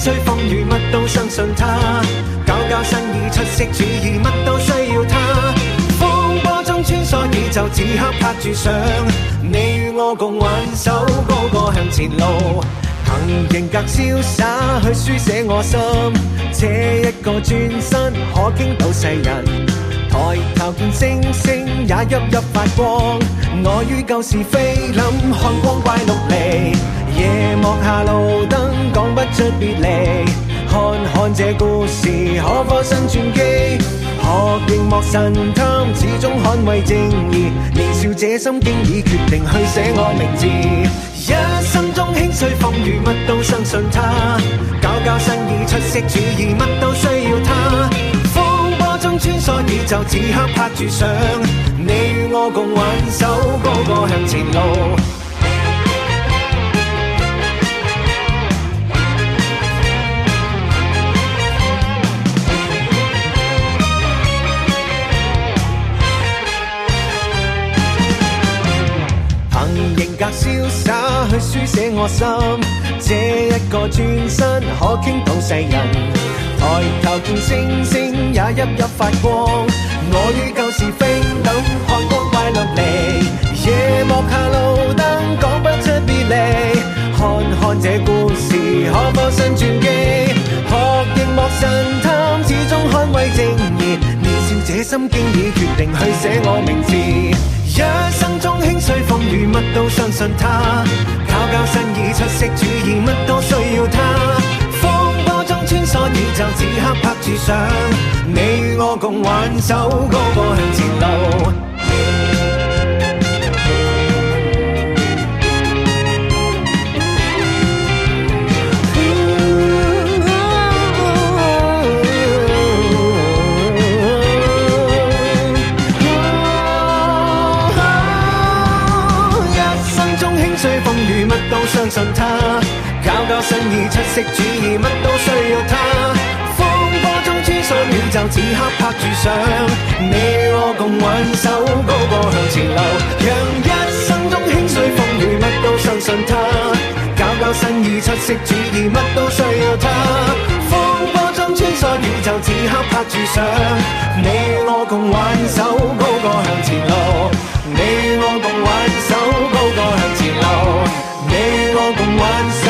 衰風雨乜都相信他，搞搞新意出色主意乜都需要他。風波中穿梭宇宙，此刻拍住上，你與我共挽手，高歌向前路。憑型格瀟灑去書寫我心，這一個轉身可傾倒世人。抬頭見星星也熠熠發光，我於舊時菲林看光怪陸離，夜幕下路燈講不出別離，看看這故事可否新傳奇？學熒幕神探，始終捍衛正義，年少這心經已決定去寫我名字，一生中輕碎風雨乜都相信他，搞搞新意出色主意乜都需要他。中穿梭宇宙，此刻拍住上，你與我共挽手，高歌向前路。憑型格瀟灑去書寫我心，這一個轉身可傾倒世人。抬頭見星星也熠熠發光，我於舊時飛等看光怪陸離，夜幕下路燈講不出別離，看看這故事可否新傳奇？學熒幕神探，始終捍衛正義，年少這心經已決定去寫我名字，一生中輕碎風雨乜都相信他，搞搞新意出色主意乜都需要他。穿梭宇宙，此刻拍住上，你與我共挽手，高歌向前路。一生中輕碎風雨乜都相信他，搞搞新意出色主意乜都需要他。風波中穿梭宇宙，此刻拍住上，你與我共挽手，高歌向前路。讓一生中輕碎風雨乜都相信他，搞搞新意出色主意乜都需要他。風波中穿梭宇宙，此刻拍住上，你與我共挽手，高歌向前路。你與我共挽手，高歌向前路。你與我共挽手。